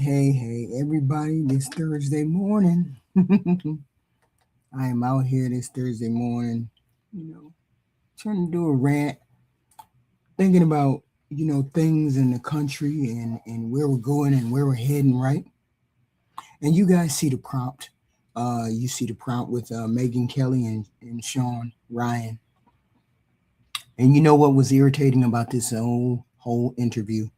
Hey, everybody, this Thursday morning. I am out here this Thursday morning, trying to do a rant, thinking about, things in the country and where we're going and where we're heading, right? And you guys see the prompt. You see the prompt with Megyn Kelly and Sean Ryan. And you know what was irritating about this whole interview?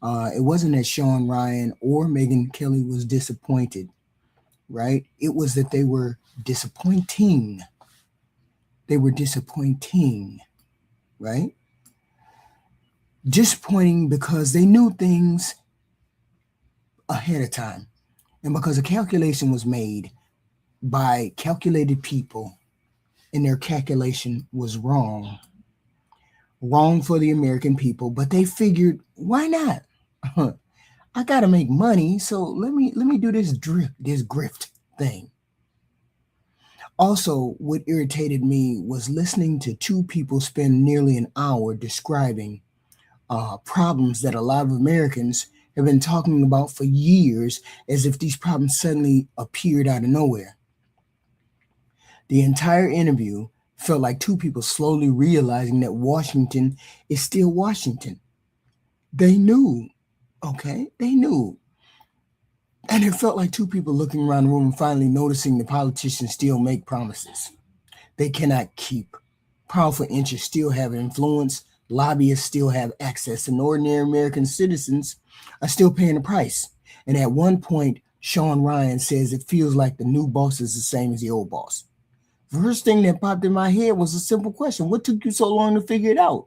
It wasn't that Sean Ryan or Megyn Kelly was disappointed, right? It was that they were disappointing. They were disappointing, right? Disappointing because they knew things ahead of time. And because a calculation was made by calculated people and their calculation was wrong. Wrong for the American people, but they figured, why not? I gotta make money, so let me do this grift thing. Also, what irritated me was listening to two people spend nearly an hour describing problems that a lot of Americans have been talking about for years, as if these problems suddenly appeared out of nowhere. The entire interview felt like two people slowly realizing that Washington is still Washington. They knew. Okay, they knew. And it felt like two people looking around the room and finally noticing the politicians still make promises they cannot keep. Powerful interests still have influence. Lobbyists still have access. And ordinary American citizens are still paying the price. And at one point, Sean Ryan says it feels like the new boss is the same as the old boss. The first thing that popped in my head was a simple question. What took you so long to figure it out?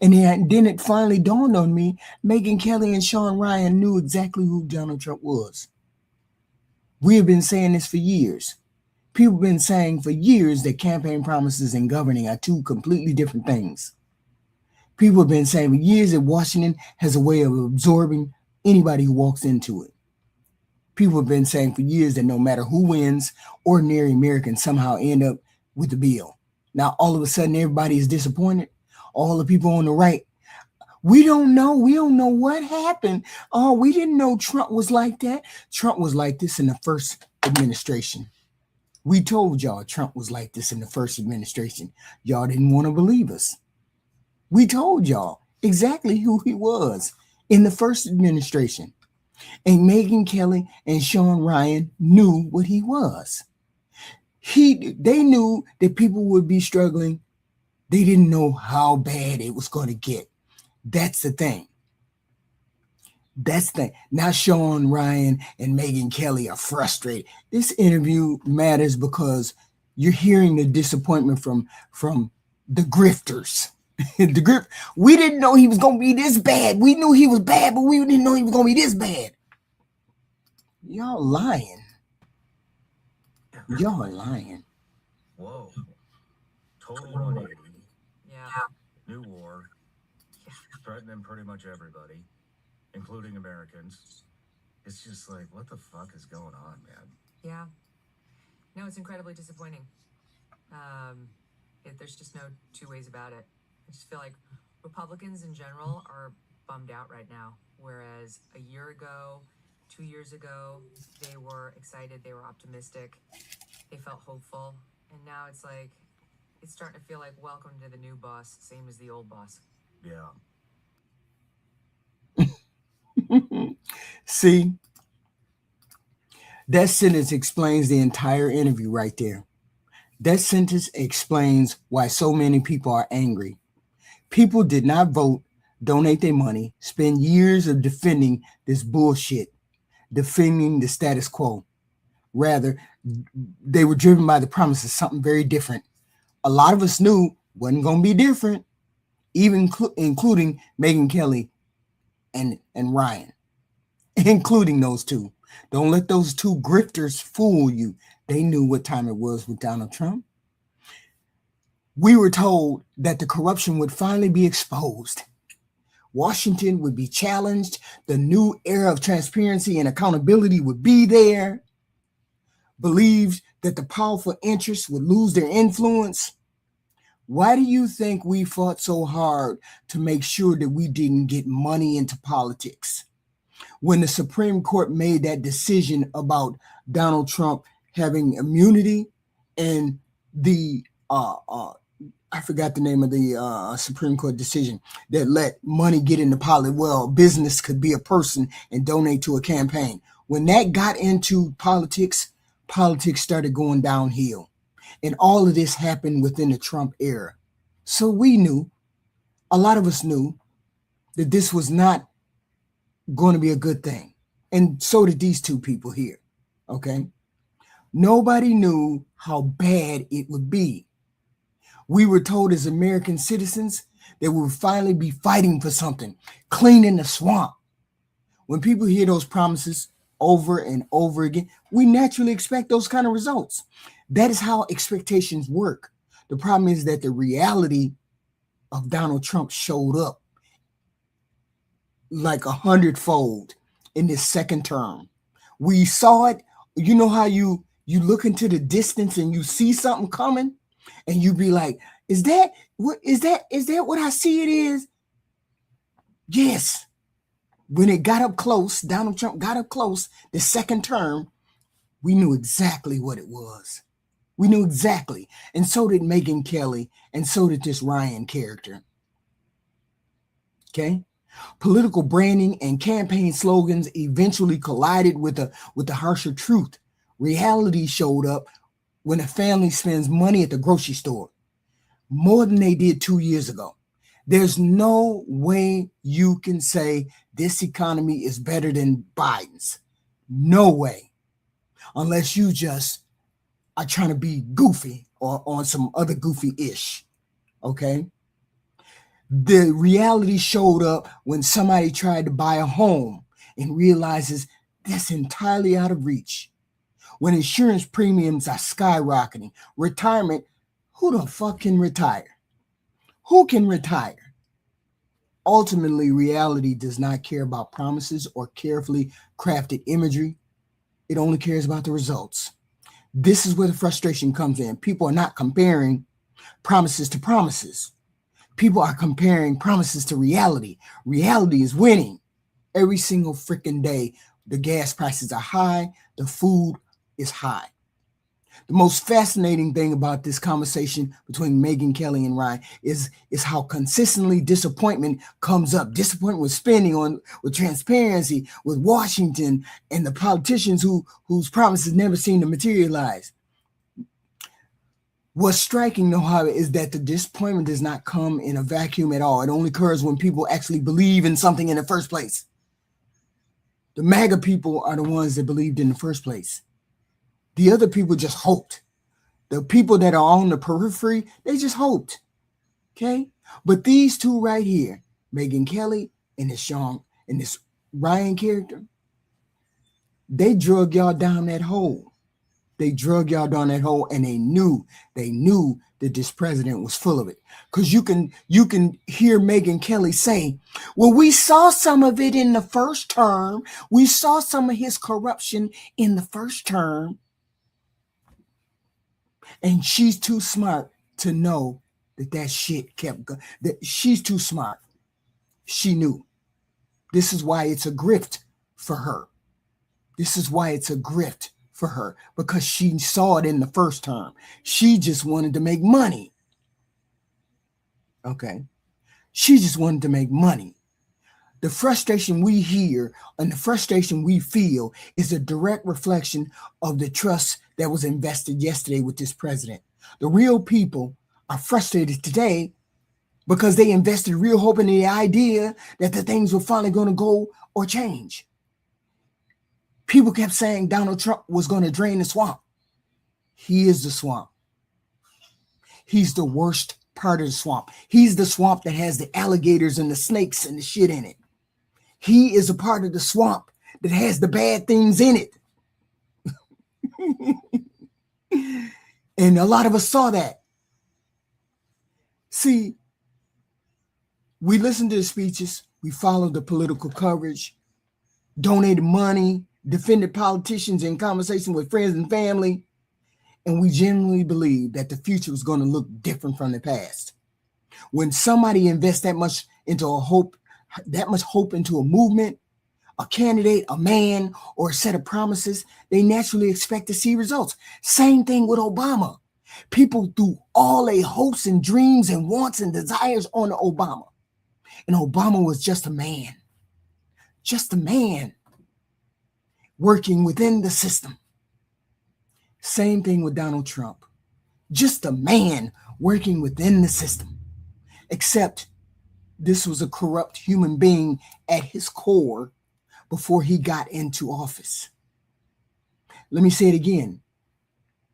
And then it finally dawned on me, Megyn Kelly and Sean Ryan knew exactly who Donald Trump was. We have been saying this for years. People have been saying for years that campaign promises and governing are two completely different things. People have been saying for years that Washington has a way of absorbing anybody who walks into it. People have been saying for years that no matter who wins, ordinary Americans somehow end up with the bill. Now, all of a sudden, everybody is disappointed. All the people on the right, we don't know. We don't know what happened. Oh, we didn't know Trump was like that. Trump was like this in the first administration. We told y'all Trump was like this in the first administration. Y'all didn't want to believe us. We told y'all exactly who he was in the first administration. And Megyn Kelly and Sean Ryan knew what he was. They knew that people would be struggling. They didn't know how bad it was going to get. That's the thing. That's the thing. Now Sean Ryan and Megyn Kelly are frustrated. This interview matters because you're hearing the disappointment from the grifters. We didn't know he was going to be this bad. We knew he was bad, but we didn't know he was going to be this bad. Y'all lying. Y'all are lying. Whoa. Total 180. Yeah. New war. Threatening pretty much everybody, including Americans. It's just like, what the fuck is going on, man? Yeah. No, it's incredibly disappointing. There's just no two ways about it. I just feel like Republicans in general are bummed out right now, whereas a year ago, 2 years ago, they were excited, they were optimistic, they felt hopeful, and now it's like, it's starting to feel like welcome to the new boss, same as the old boss. Yeah. See, that sentence explains the entire interview right there. That sentence explains why so many people are angry. People did not vote, donate their money, spend years of defending this bullshit, defending the status quo. Rather, they were driven by the promise of something very different. A lot of us knew wasn't going to be different, even including Megyn Kelly and Ryan, including those two. Don't let those two grifters fool you. They knew what time it was with Donald Trump. We were told that the corruption would finally be exposed. Washington would be challenged. The new era of transparency and accountability would be there. Believed that the powerful interests would lose their influence. Why do you think we fought so hard to make sure that we didn't get money into politics? When the Supreme Court made that decision about Donald Trump having immunity and the I forgot the name of the Supreme Court decision that let money get into politics. Well, business could be a person and donate to a campaign. When that got into politics started going downhill. And all of this happened within the Trump era. So we knew, a lot of us knew, that this was not going to be a good thing. And so did these two people here. Okay? Nobody knew how bad it would be. We were told as American citizens that we would finally be fighting for something, cleaning the swamp. When people hear those promises over and over again, we naturally expect those kind of results. That is how expectations work. The problem is that the reality of Donald Trump showed up like 100-fold in this second term. We saw it. You know how you look into the distance and you see something coming and you be like, is that what I see it is? Yes. When it got up close, Donald Trump got up close, the second term, we knew exactly what it was. We knew exactly. And so did Megyn Kelly, and so did this Ryan character. Okay? Political branding and campaign slogans eventually collided with the harsher truth. Reality showed up when a family spends money at the grocery store, more than they did 2 years ago. There's no way you can say this economy is better than Biden's. No way. Unless you just are trying to be goofy or on some other goofy-ish. Okay? The reality showed up when somebody tried to buy a home and realizes that's entirely out of reach. When insurance premiums are skyrocketing. Retirement, who the fuck can retire? Who can retire? Ultimately, reality does not care about promises or carefully crafted imagery. It only cares about the results. This is where the frustration comes in. People are not comparing promises to promises. People are comparing promises to reality. Reality is winning. Every single freaking day, the gas prices are high. The food is high. The most fascinating thing about this conversation between Megyn Kelly and Ryan is how consistently disappointment comes up. Disappointment with spending, with transparency, with Washington and the politicians whose promises never seem to materialize. What's striking, though, however, is that the disappointment does not come in a vacuum at all. It only occurs when people actually believe in something in the first place. The MAGA people are the ones that believed in the first place. The other people just hoped. The people that are on the periphery, they just hoped. Okay? But these two right here, Megyn Kelly and this Ryan character, they drug y'all down that hole. They drug y'all down that hole, and they knew that this president was full of it. Because you can hear Megyn Kelly say, well, we saw some of it in the first term. We saw some of his corruption in the first term. And she's too smart to know that shit kept going. That she's too smart. She knew. This is why it's a grift for her. This is why it's a grift for her, because she saw it in the first term. She just wanted to make money. Okay. She just wanted to make money. The frustration we hear and the frustration we feel is a direct reflection of the trust that was invested yesterday with this president. The real people are frustrated today because they invested real hope in the idea that the things were finally going to go or change. People kept saying Donald Trump was going to drain the swamp. He is the swamp. He's the worst part of the swamp. He's the swamp that has the alligators and the snakes and the shit in it. He is a part of the swamp that has the bad things in it. And a lot of us saw that. See, we listened to the speeches, we followed the political coverage, donated money, defended politicians in conversation with friends and family, and we genuinely believed that the future was going to look different from the past. When somebody invests that much hope into a movement, a candidate, a man, or a set of promises, they naturally expect to see results. Same thing with Obama. People threw all their hopes and dreams and wants and desires on Obama. And Obama was just a man working within the system. Same thing with Donald Trump. Just a man working within the system. Except this was a corrupt human being at his core before he got into office. Let me say it again.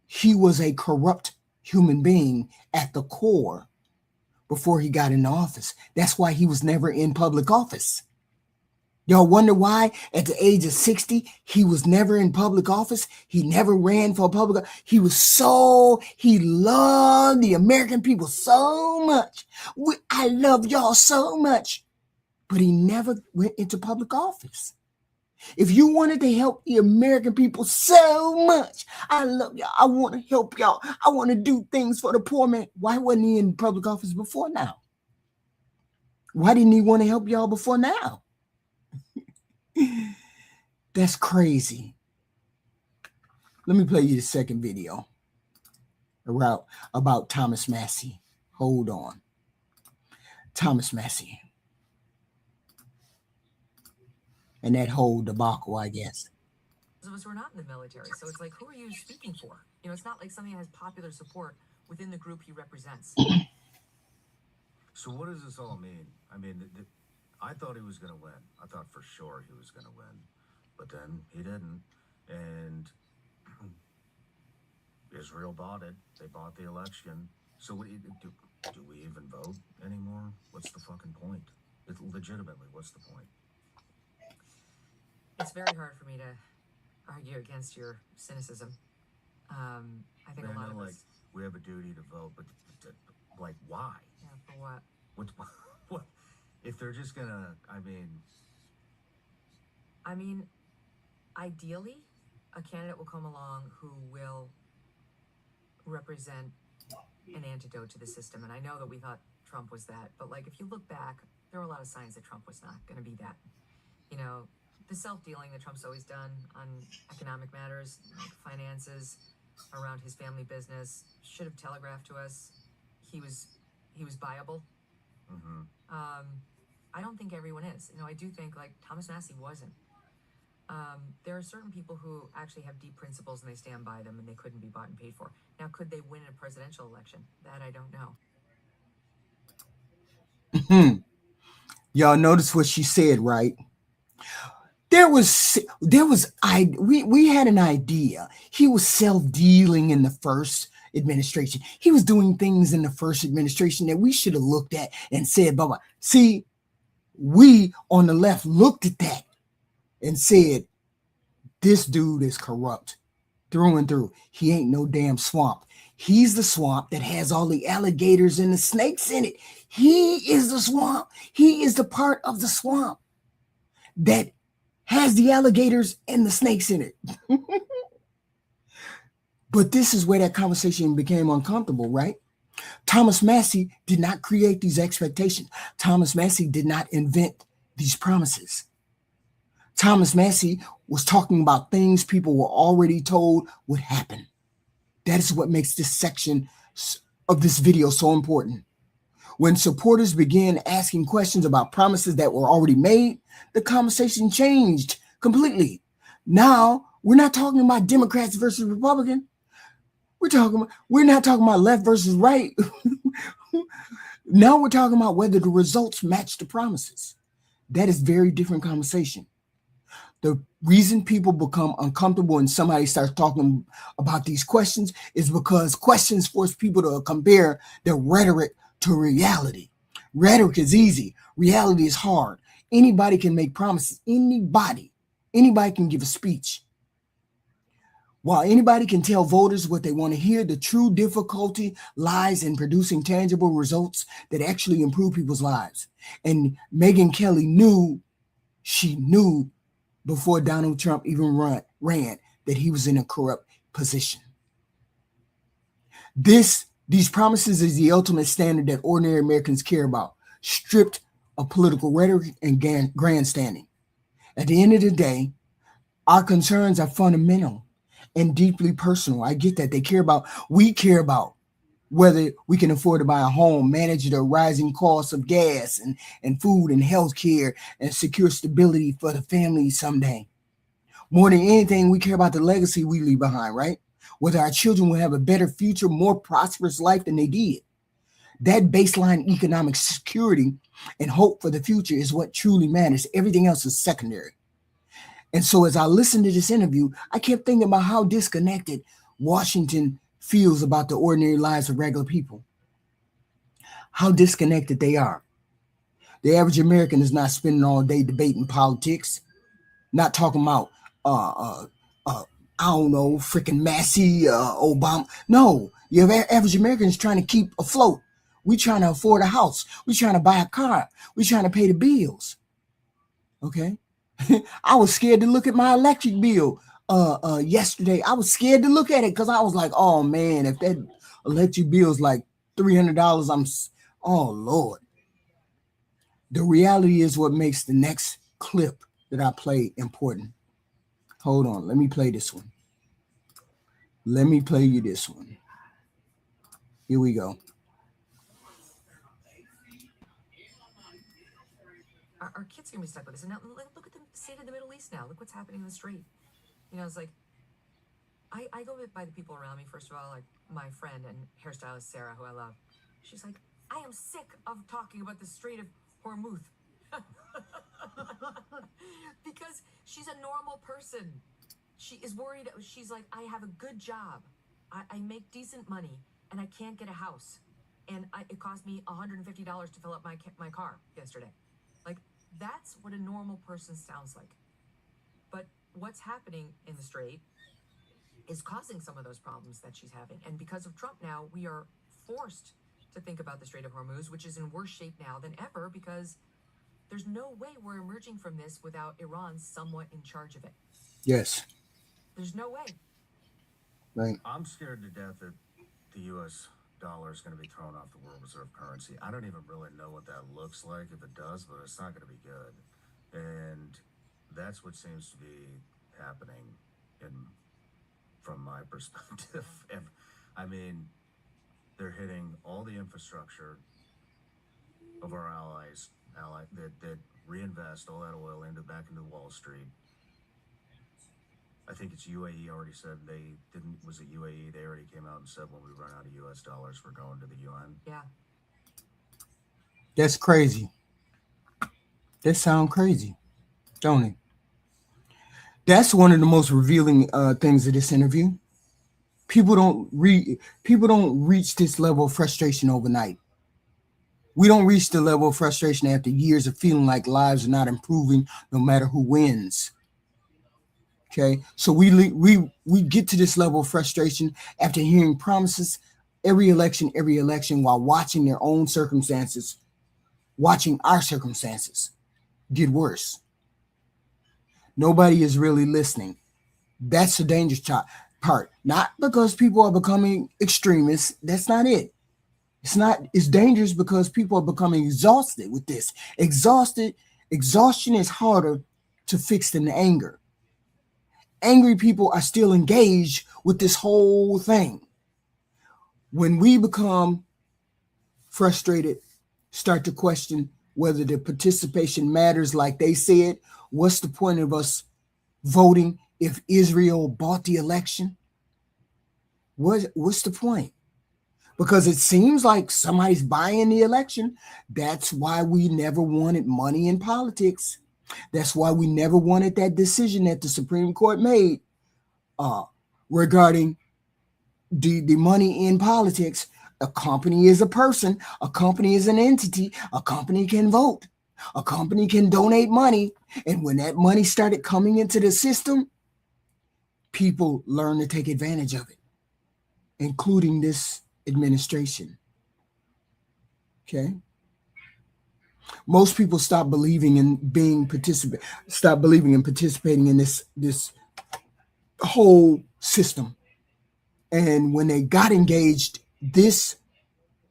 He was a corrupt human being at the core before he got into office. That's why he was never in public office. Y'all wonder why at the age of 60, he was never in public office? He never ran for public. He loved the American people so much. I love y'all so much. But he never went into public office. If you wanted to help the American people so much, I love y'all. I want to help y'all. I want to do things for the poor man. Why wasn't he in public office before now? Why didn't he want to help y'all before now? That's crazy. Let me play you the second video about Thomas Massie. Hold on. Thomas Massie. And that whole debacle, I guess. Those of us who are not in the military. So it's like, who are you speaking for? You know, it's not like something that has popular support within the group he represents. So what does this all mean? I mean, I thought he was going to win. I thought for sure he was going to win. But then he didn't. And Israel bought it. They bought the election. So do we even vote anymore? What's the fucking point? Legitimately, what's the point? It's very hard for me to argue against your cynicism. I think a lot of us... we have a duty to vote, but like, why? Yeah, for what? What? If they're just gonna, I mean, ideally, a candidate will come along who will represent an antidote to the system. And I know that we thought Trump was that, but like, if you look back, there were a lot of signs that Trump was not going to be that. You know, the self-dealing that Trump's always done on economic matters, like finances, around his family business, should have telegraphed to us he was viable. Mm-hmm. I don't think everyone is. You know, I do think like Thomas Massie wasn't. There are certain people who actually have deep principles and they stand by them and they couldn't be bought and paid for. Now, could they win a presidential election? That I don't know. Y'all notice what she said, right? We had an idea. He was self-dealing in the first administration. He was doing things in the first administration that we should have looked at and said, blah, blah. See, we on the left looked at that and said, this dude is corrupt through and through. He ain't no damn swamp. He's the swamp that has all the alligators and the snakes in it. He is the swamp. He is the part of the swamp that has the alligators and the snakes in it. But this is where that conversation became uncomfortable, right? Thomas Massie did not create these expectations. Thomas Massie did not invent these promises. Thomas Massie was talking about things people were already told would happen. That is what makes this section of this video so important. When supporters began asking questions about promises that were already made, the conversation changed completely. Now, we're not talking about Democrats versus Republicans. We're not talking about left versus right. Now we're talking about whether the results match the promises. That is very different conversation. The reason people become uncomfortable when somebody starts talking about these questions is because questions force people to compare their rhetoric to reality. Rhetoric is easy. Reality is hard. Anybody can make promises. Anybody can give a speech. While anybody can tell voters what they want to hear, the true difficulty lies in producing tangible results that actually improve people's lives. And Megyn Kelly knew before Donald Trump even ran that he was in a corrupt position. These promises is the ultimate standard that ordinary Americans care about, stripped of political rhetoric and grandstanding. At the end of the day, our concerns are fundamental and deeply personal. I get that. We care about whether we can afford to buy a home, manage the rising costs of gas and food and health care, and secure stability for the family someday. More than anything, we care about the legacy we leave behind, right? Whether our children will have a better future, more prosperous life than they did. That baseline economic security and hope for the future is what truly matters. Everything else is secondary. And so as I listened to this interview, I kept thinking about how disconnected Washington feels about the ordinary lives of regular people. How disconnected they are. The average American is not spending all day debating politics, not talking about I don't know, freaking Massie, Obama. No, your average American is trying to keep afloat. We trying to afford a house. We trying to buy a car. We trying to pay the bills. Okay. I was scared to look at my electric bill yesterday. I was scared to look at it because I was like, oh man, if that electric bill is like $300, oh Lord. The reality is what makes the next clip that I play important. Hold on, let me play this one. Let me play you this one. Here we go. Our kids are gonna be stuck with this. And now look at the state of the Middle East now. Look what's happening in the Strait. You know, it's like I go by the people around me. First of all, like my friend and hairstylist Sarah, who I love. She's like, I am sick of talking about the Strait of Hormuz. Because she's a normal person. She is worried. She's like, I have a good job. I make decent money and I can't get a house. And it cost me $150 to fill up my car yesterday. Like, that's what a normal person sounds like. But what's happening in the Strait is causing some of those problems that she's having. And because of Trump now, we are forced to think about the Strait of Hormuz, which is in worse shape now than ever because there's no way we're emerging from this without Iran somewhat in charge of it. Yes. There's no way. Right. I'm scared to death that the U.S. dollar is going to be thrown off the world reserve currency. I don't even really know what that looks like if it does, but it's not going to be good. And that's what seems to be happening from my perspective. I mean, they're hitting all the infrastructure of our allies that reinvest all that oil back into Wall Street. I think it's UAE already said was it UAE? They already came out and said when we run out of US dollars, we're going to the UN. Yeah. That's crazy. That sounds crazy, don't it? That's one of the most revealing things of this interview. People don't reach this level of frustration overnight. We don't reach the level of frustration after years of feeling like lives are not improving no matter who wins. Okay, so we get to this level of frustration after hearing promises every election while watching their own circumstances, watching our circumstances get worse. Nobody is really listening. That's the dangerous part. Not because people are becoming extremists. That's not it. It's dangerous because people are becoming exhausted with this. Exhaustion is harder to fix than anger. Angry people are still engaged with this whole thing. When we become frustrated, start to question whether the participation matters like they said, what's the point of us voting if Israel bought the election? What's the point? Because it seems like somebody's buying the election. That's why we never wanted money in politics. That's why we never wanted that decision that the Supreme Court made regarding the money in politics. A company is a person. A company is an entity. A company can vote. A company can donate money, and when that money started coming into the system, people learned to take advantage of it, including this administration. Okay? Most people stop believing in stop believing in participating in this whole system. And when they got engaged this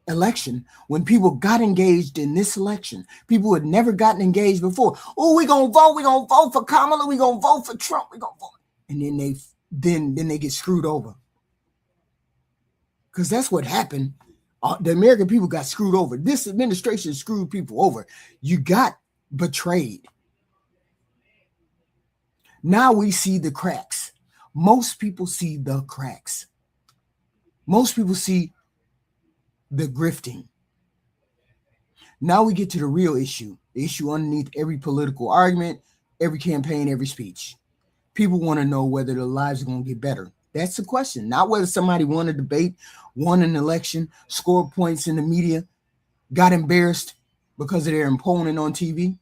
election, when people got engaged in this election, people who had never gotten engaged before. Oh, we're gonna vote for Kamala, we're gonna vote for Trump, we're gonna vote. And then they get screwed over. Because that's what happened. The American people got screwed over. This administration screwed people over. You got betrayed. Now we see the cracks. Most people see the cracks. Most people see the grifting. Now we get to the real issue, the issue underneath every political argument, every campaign, every speech. People want to know whether their lives are going to get better. That's the question. Not whether somebody won a debate, won an election, scored points in the media, got embarrassed because of their opponent on TV.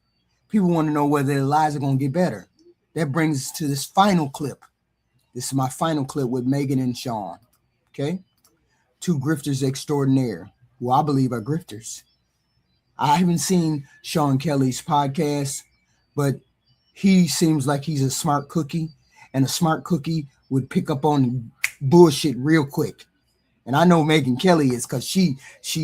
People want to know whether their lives are going to get better. That brings us to this final clip. This is my final clip with Megyn and Sean. Okay? Two grifters extraordinaire, who I believe are grifters. I haven't seen Sean Kelly's podcast, but he seems like he's a smart cookie, and a smart cookie would pick up on bullshit real quick. And I know Megyn Kelly is because she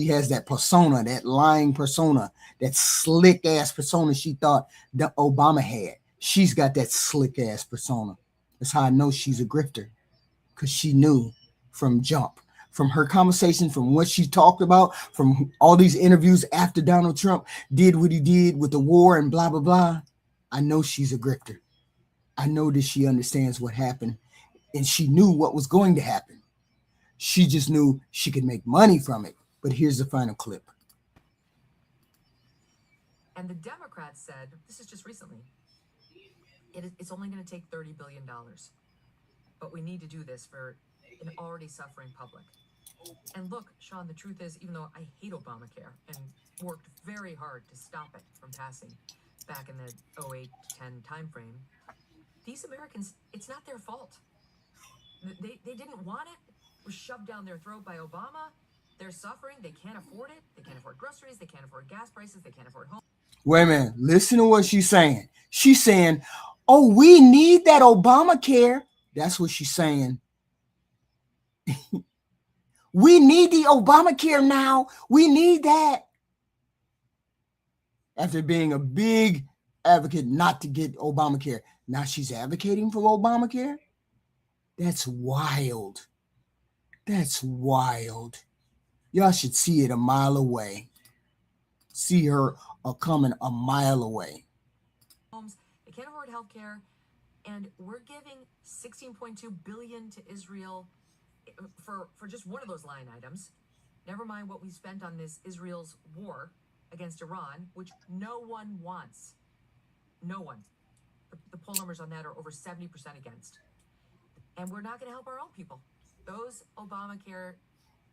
has that persona, that lying persona, that slick ass persona she thought that Obama had. She's got that slick ass persona. That's how I know she's a grifter, because she knew from jump, from her conversation, from what she talked about, from all these interviews after Donald Trump did what he did with the war and blah, blah, blah. I know she's a grifter. I know that she understands what happened, and she knew what was going to happen. She just knew she could make money from it. But here's the final clip. And the Democrats said, this is just recently, it's only going to take $30 billion. But we need to do this for an already suffering public. And look, Sean, the truth is, even though I hate Obamacare and worked very hard to stop it from passing back in the 08 to 10 timeframe, these Americans, it's not their fault. They didn't want it. It was shoved down their throat by Obama. They're suffering. They can't afford it. They can't afford groceries. They can't afford gas prices. They can't afford home. Wait a minute. Listen to what she's saying. She's saying, oh, we need that Obamacare. That's what she's saying. We need the Obamacare now. We need that. After being a big advocate not to get Obamacare, now she's advocating for Obamacare? That's wild. That's wild. Y'all should see it a mile away. See her coming a mile away. Homes, they can't afford health care, and we're giving $16.2 billion to Israel for just one of those line items. Never mind what we spent on this Israel's war against Iran, which no one wants. No one. The poll numbers on that are over 70% against. And we're not going to help our own people. Those Obamacare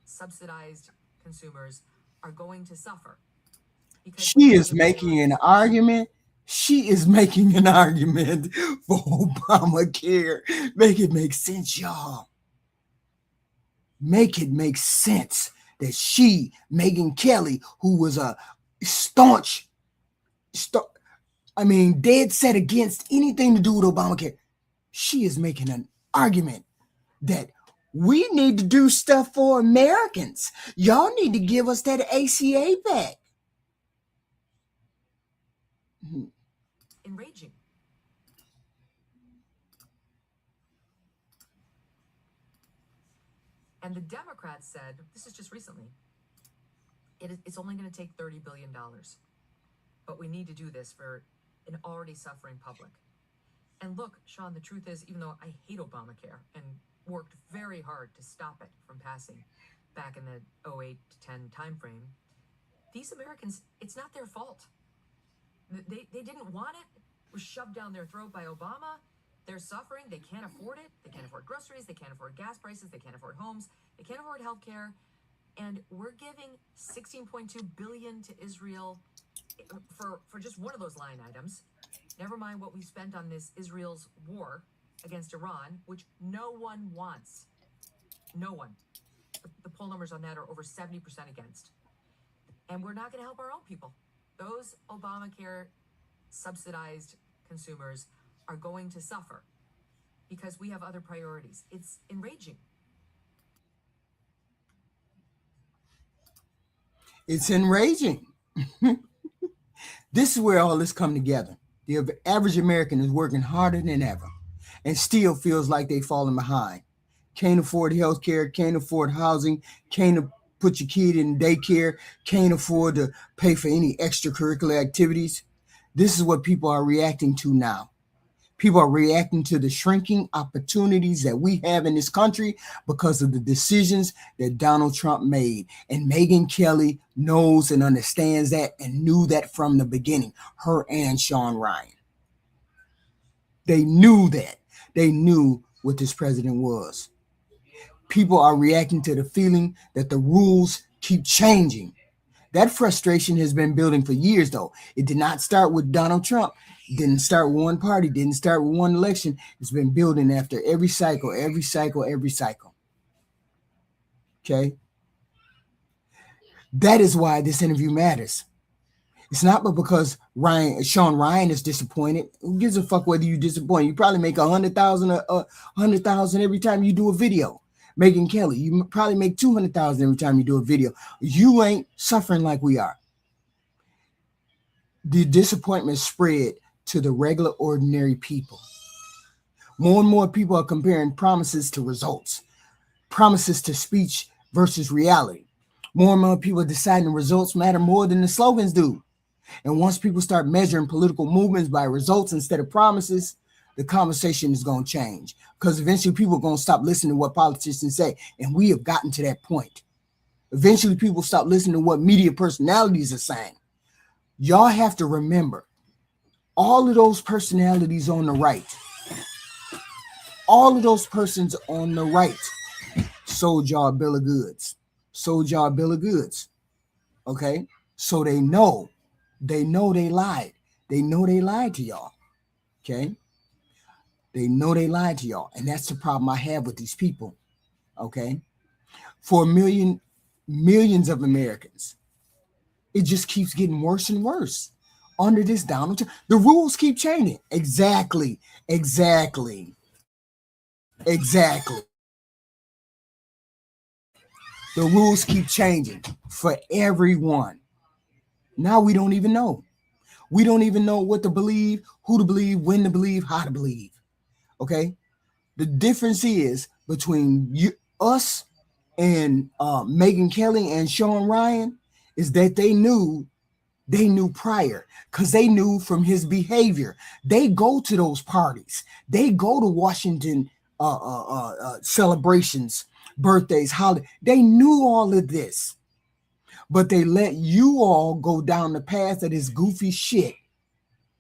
subsidized consumers are going to suffer. She is making an argument. She is making an argument for Obamacare. Make it make sense, y'all. Make it make sense that she, Megyn Kelly, who was a dead set against anything to do with Obamacare, she is making an argument that we need to do stuff for Americans. Y'all need to give us that ACA back. Enraging. And the Democrats said, this is just recently, it's only going to take $30 billion. But we need to do this for an already suffering public. And look, Sean, the truth is, even though I hate Obamacare and worked very hard to stop it from passing back in the 08 to 10 timeframe, these Americans, it's not their fault. They didn't want it. It was shoved down their throat by Obama. They're suffering. They can't afford it. They can't afford groceries. They can't afford gas prices. They can't afford homes. They can't afford health care. And we're giving $16.2 billion to Israel for just one of those line items. Never mind what we spent on this Israel's war against Iran, which no one wants. No one. The poll numbers on that are over 70% against. And we're not going to help our own people. Those Obamacare subsidized consumers are going to suffer because we have other priorities. It's enraging. It's enraging. This is where all this come together. The average American is working harder than ever and still feels like they're falling behind. Can't afford health care, can't afford housing, can't put your kid in daycare, can't afford to pay for any extracurricular activities. This is what people are reacting to now. People are reacting to the shrinking opportunities that we have in this country because of the decisions that Donald Trump made. And Megyn Kelly knows and understands that and knew that from the beginning, her and Sean Ryan. They knew that. They knew what this president was. People are reacting to the feeling that the rules keep changing. That frustration has been building for years, though. It did not start with Donald Trump. It didn't start with one party. Didn't start with one election. It's been building after every cycle. Okay? That is why this interview matters. It's not but because Sean Ryan is disappointed. Who gives a fuck whether you're disappointed? You probably make $100,000 every time you do a video. Megyn Kelly, you probably make $200,000 every time you do a video. You ain't suffering like we are. The disappointment spread to the regular, ordinary people. More and more people are comparing promises to results, promises to speech versus reality. More and more people are deciding the results matter more than the slogans do. And once people start measuring political movements by results instead of promises, the conversation is going to change, because eventually people are going to stop listening to what politicians say. And we have gotten to that point. Eventually people stop listening to what media personalities are saying. Y'all have to remember, all of those personalities on the right, all of those persons on the right sold y'all a bill of goods. Okay? So they know they lied. They know they lied to y'all. Okay? They know they lied to y'all. And that's the problem I have with these people. Okay? For millions of Americans, it just keeps getting worse and worse under this Donald Trump. The rules keep changing. Exactly. The rules keep changing for everyone. Now we don't even know. We don't even know what to believe, who to believe, when to believe, how to believe. Okay? The difference is between us and Megyn Kelly and Sean Ryan is that they knew prior, because they knew from his behavior. They go to those parties. They go to Washington celebrations, birthdays, holidays. They knew all of this, but they let you all go down the path of this goofy shit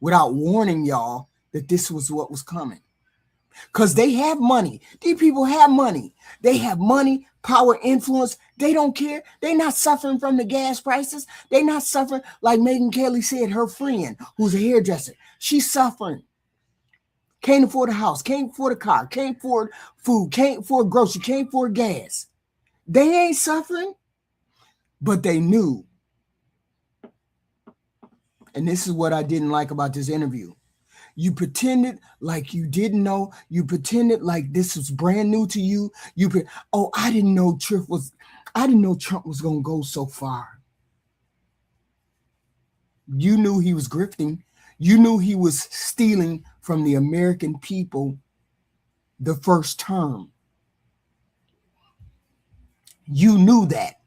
without warning y'all that this was what was coming. Because they have money. These people have money. They have money, power, influence. They don't care. They're not suffering from the gas prices. They're not suffering, like Megyn Kelly said, her friend, who's a hairdresser. She's suffering. Can't afford a house, can't afford a car, can't afford food, can't afford grocery, can't afford gas. They ain't suffering, but they knew. And this is what I didn't like about this interview. You pretended like you didn't know. You pretended like this was brand new to you. I didn't know Trump was going to go so far. You knew he was grifting. You knew he was stealing from the American people the first term. You knew that.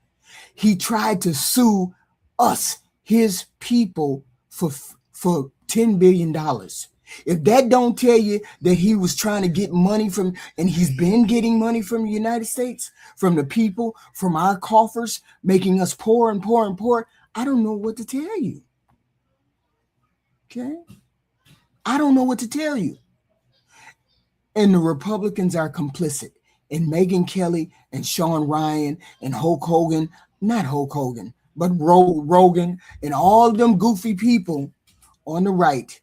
He tried to sue us, his people, for $10 billion. If that don't tell you that he was trying to get money from, and he's been getting money from the United States, from the people, from our coffers, making us poor and poor and poor, I don't know what to tell you. Okay? I don't know what to tell you. And the Republicans are complicit. And Megyn Kelly and Sean Ryan and Hulk Hogan, not Hulk Hogan, But Rogan and all them goofy people on the right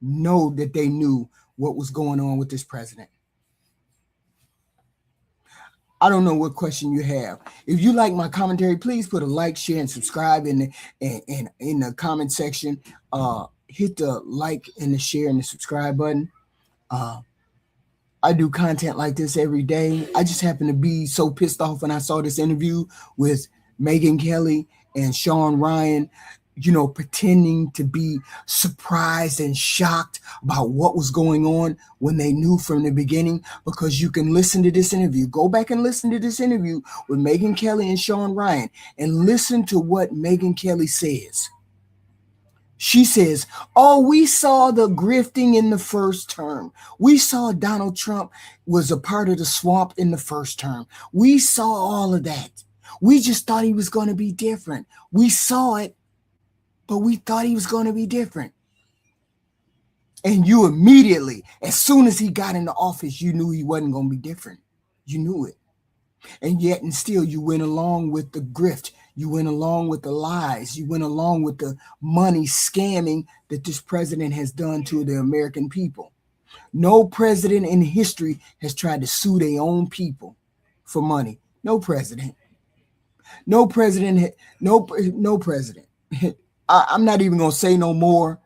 know that they knew what was going on with this president. I don't know what question you have. If you like my commentary, please put a like, share, and subscribe in the comment section. Hit the like and the share and the subscribe button. I do content like this every day. I just happen to be so pissed off when I saw this interview with Megyn Kelly and Sean Ryan, pretending to be surprised and shocked about what was going on when they knew from the beginning. Because you can listen to this interview. Go back and listen to this interview with Megyn Kelly and Sean Ryan and listen to what Megyn Kelly says. She says, oh, we saw the grifting in the first term. We saw Donald Trump was a part of the swamp in the first term. We saw all of that. We just thought he was going to be different. We saw it, but we thought he was going to be different. And you immediately, as soon as he got into office, you knew he wasn't going to be different. You knew it. And yet and still you went along with the grift. You went along with the lies. You went along with the money scamming that this president has done to the American people. No president in history has tried to sue their own people for money. No president. No president. No president. I'm not even going to say no more.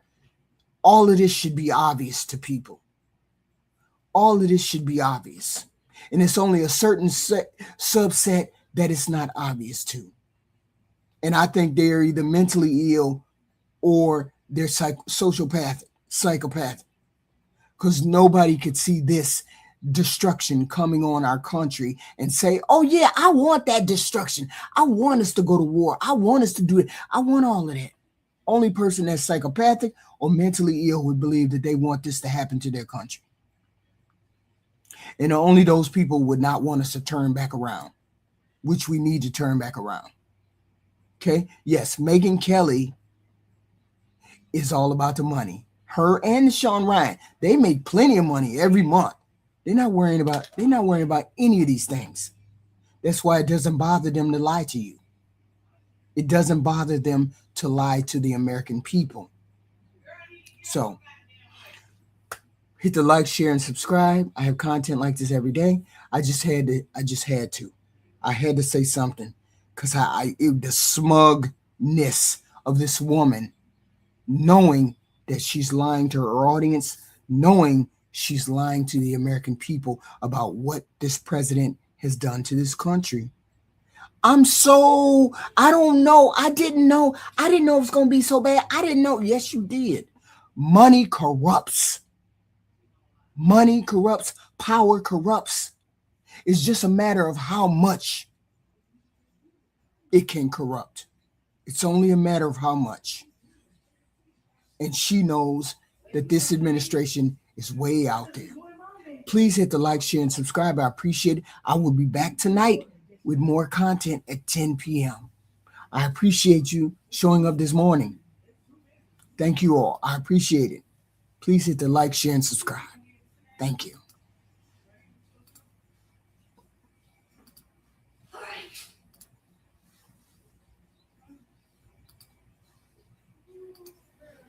All of this should be obvious to people. All of this should be obvious. And it's only a certain subset that it's not obvious to. And I think they're either mentally ill or they're sociopathic, psychopathic. Because nobody could see this destruction coming on our country and say, oh yeah, I want that destruction. I want us to go to war. I want us to do it. I want all of that. Only person that's psychopathic or mentally ill would believe that they want this to happen to their country. And only those people would not want us to turn back around, which we need to turn back around. Okay. Yes. Megyn Kelly is all about the money. Her and Sean Ryan, they make plenty of money every month. They're not worrying about any of these things. That's why it doesn't bother them to lie to you. It doesn't bother them to lie to the American people. So hit the like, share, and subscribe. I have content like this every day. I just had to. I had to say something. Because the smugness of this woman, knowing that she's lying to her audience, knowing she's lying to the American people about what this president has done to this country. I don't know. I didn't know it was going to be so bad. I didn't know. Yes, you did. Money corrupts. Money corrupts. Power corrupts. It's just a matter of how much it can corrupt. It's only a matter of how much. And she knows that this administration is way out there. Please hit the like, share, and subscribe. I appreciate it. I will be back tonight with more content at 10 p.m. I appreciate you showing up this morning. Thank you all. I appreciate it. Please hit the like, share, and subscribe. Thank you.